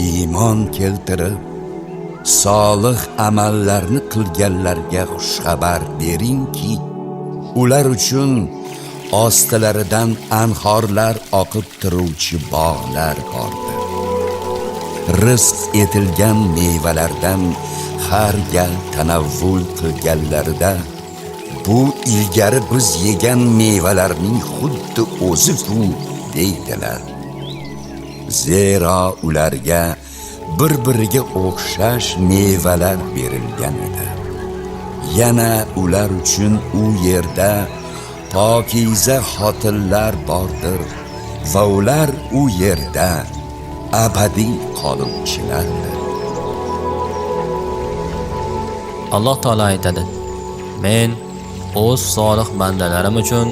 Iymon keltirib solih amallarni qilganlarga xushxabar beringki, ular uchun ostilaridan anhorlar oqib turuvchi bog'lar bordir. Rizq etilgan mevalardan har gal tanavvul qilganlarida bu ilgari biz yegan mevalarning xuddi o'zi-ku deydilar. Zero ularga bir-biriga o'xshash mevalar berilgan edi. Yana ular uchun u yerda pokiza xotinlar bordir va ular u yerda abadiy qoluvchilardir. Alloh taolo aytadi: Men o'z solih bandalarim uchun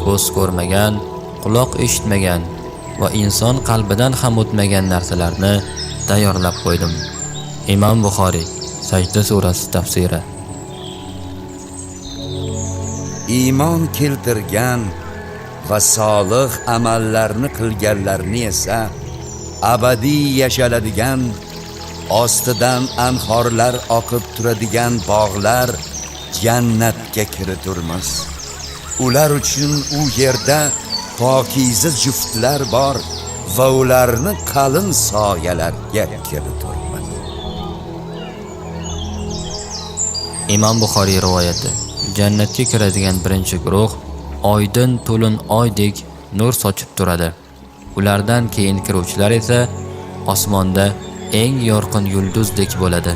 ko'z ko'rmagan, quloq eshitmagan va inson qalbidan ham o'tmagan narsalarni tayyorlab qo'ydim. Imom Buxoriy, Sajda surasi tafsiri. Iymon keltirgan va solih amallarni qilganlarni esa abadiy yashaladigan, ostidan anhorlar oqib turadigan bog'lar jannatga kiriturmiz. Ular uchun u yerda pokiza juftlar bor va ularni qalin soyalarga kiriturmiz. Imom Buxoriy rivoyati. Jannatga kiradigan birinchi guruh oydin to'lin oydek nur sochib turadi. Ulardan keyin kiruvchilar esa osmonda eng yorqin yulduzdek bo'ladi.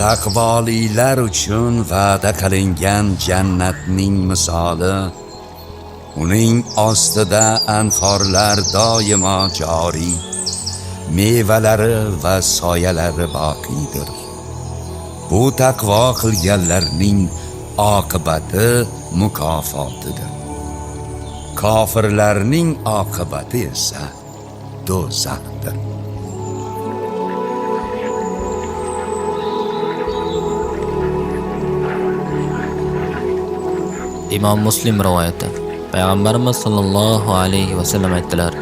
Taqvolilar uchun va'da qilingan jannatning misoli, uning ostida anhorlar doimo joriy, mevalari va soyalari boqiydir. Bu taqvo qilganlarning oqibati mukofotidir. Kofirlarning oqibati esa do'zaxdir. Imom Muslim rivoyati. Payg'ambarimiz sollallohu alayhi va sallam aytdilar: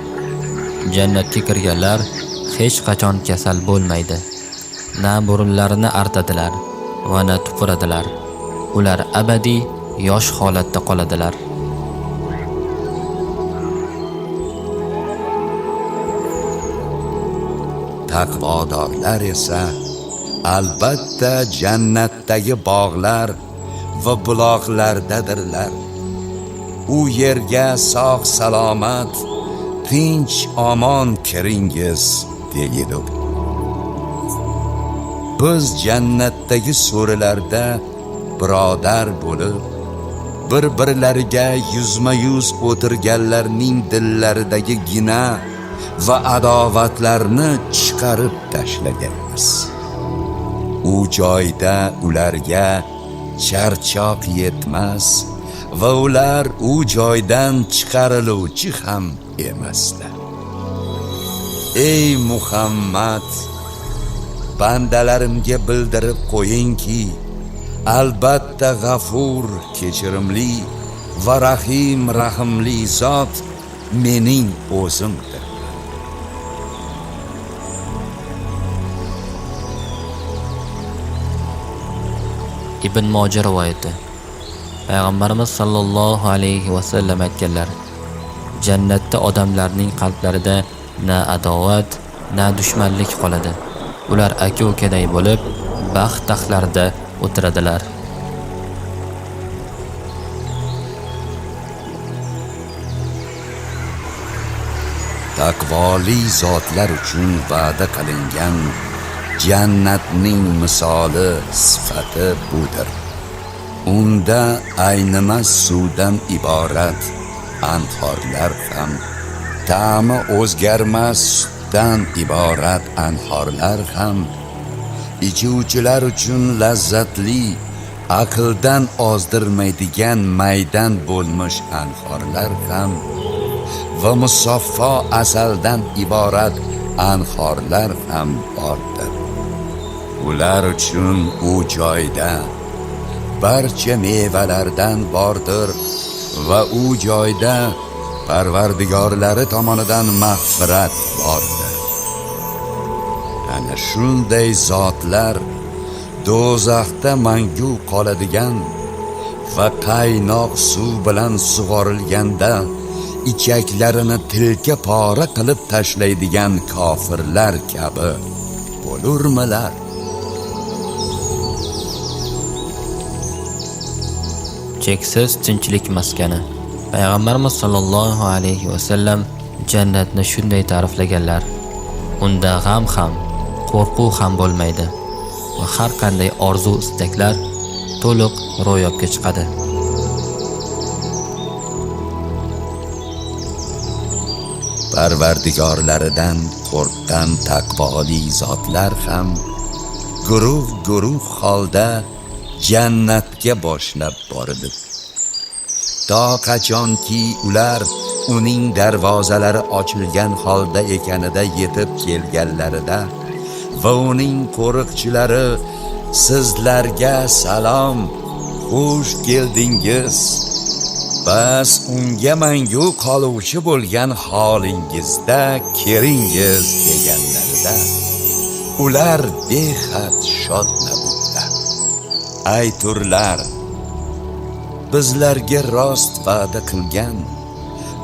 Jannatga kirganlar hech qachon kasal bo'lmaydi. Na burunlarini artadilar va na tupuradilar. Ular abadiy yosh holatda qoladilar. Taqvodorlar esa albatta jannatdagi bog'lar va buloqlardadirlar. U yerga sog' salomat, tinch omon kiringiz deydi. Biz jannatdagi so'rilarda birodar bo'lib, bir-birlariga yuzma-yuz o'tirganlarning dillaridagi gina va adovatlarni chiqarib tashlaganmiz. U joyda ularga charchoq yetmas va ular u joydan chiqariluvchi ham emaslar. Ey Muhammad, bandalarimga bildirib qo'yingki, albatta G'afur, kechirimli va Rahim, rahimli zot mening o'zimdir. Ibn Majah rivoyati. Payg'ambarimiz sollallohu alayhi va sallam aytganlar: Jannatda odamlarning qalblarida na adovat, na dushmanlik qoladi. Ular aka-ukaday bo'lib, baxt taxtlarida o'tiradilar. Taqvoli zotlar uchun va'da qilingan jannatning misoli, sifati budir. Unda aynimas suvdan iborat anhorlar ham, ta'mi o'zgarmas sutdan iborat anhorlar ham, ichuvchilar uchun lazzatli, aqldan ozdirmaydigan maydan bo'lmish anhorlar ham va musaffo asaldan iborat anhorlar ham bordir. Ular uchun u joyda barcha mevalardan bordir va u joyda Parvardigorlari tomonidan mag'firat bordir. Ana shunday zotlar do'zaxda mangu qoladigan va qaynoq suv bilan sug'orilganda ichaklarini tilka pora qilib tashlaydigan kofirlar kabi bo'lurmilar? Cheksiz tinchlik maskani. Payg'ambarimiz sollallohu alayhi va sallam jannatni shunday ta'riflaganlar. Unda g'am ham, qo'rquv ham bo'lmaydi va har qanday orzu-istaklar to'liq ro'yobga chiqadi. Parvardigorlaridan qo'rqqan taqvoli zotlar ham guruh holda jannatga boshlab bordi. To qachonki ular uning darvozalari ochilgan holda ekanida yetib kelganlarida va uning qo'riqchilari sizlarga salom, xush keldingiz, bas unga mangu qoluvchi bo'lgan holingizda kiringiz deganlarida ular behad shodlandilar. Ayturlar, bizlarga rost va'da qilgan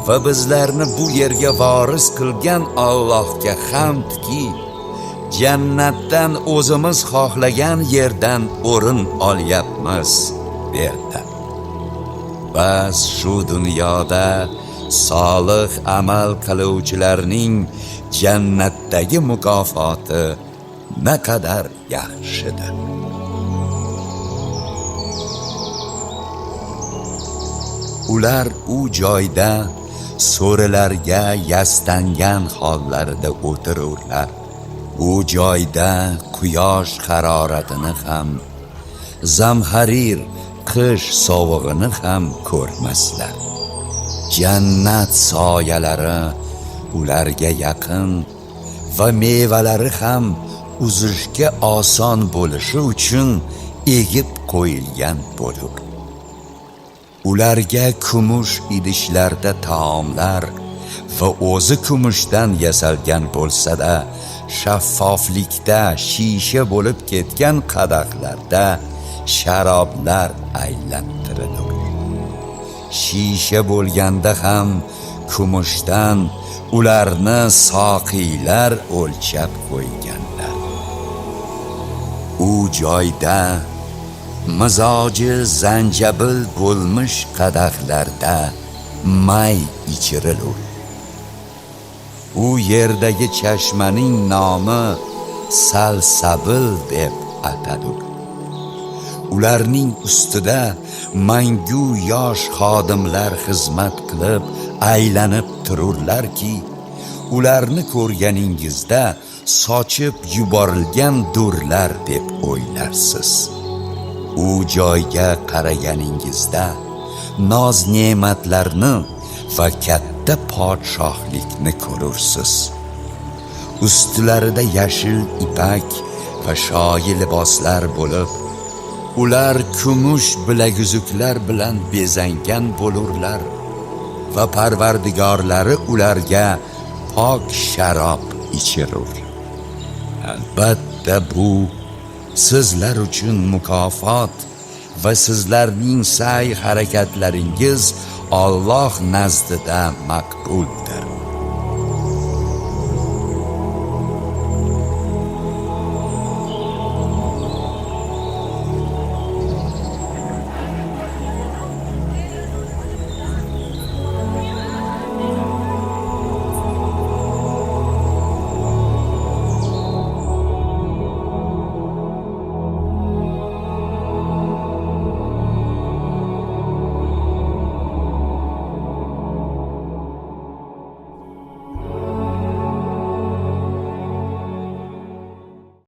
va bizlarni bu yerga voris qilgan Allohga hamdki, jannatdan o'zimiz xohlagan yerdan o'rin olyapmiz derdi. Bas shu dunyoda solih amal qiluvchilarning jannatdagi mukofoti naqadar yaxshidir. Ular u joyda so'rilarga yastangan hollarida o'tirurlar. U joyda quyosh haroratini ham, zamharir qish sovug'ini ham ko'rmaslar. Jannat soyalari ularga yaqin va mevalari ham uzishga oson bo'lishi uchun egib qo'yilgan bo'lur. Ularga kumush idishlarda taomlar va o'zi kumushdan yasalgan bo'lsa-da, shaffoflikda shisha bo'lib ketgan qadahlarda sharoblar aylantirilur. Shisha bo'lganda ham kumushdan ularni soqiylar o'lchab qo'yganlar. U joyda mizoji zanjabil bo'lmish qadahlarda may ichirilur. U yerdagi chashmaning nomi Salsabil deb atalur. Ularning ustida mangu yosh xodimlar xizmat qilib aylanib tururlarki, ularni ko'rganingizda sochib yuborilgan durlar deb o'ylarsiz. U joyga qaraganingizda noz ne'matlarni va katta podshohlikni ko'rursiz. Ustilarida yashil ipak va shoyi liboslar bo'lib, ular kumush bilaguzuklar bilan bezangan bo'lurlar va Parvardigorlari ularga pok sharob ichirur. Albatta bu sizlar uchun mukofot va sizlarning sa'y harakatlaringiz Alloh nazdida maqbuldir.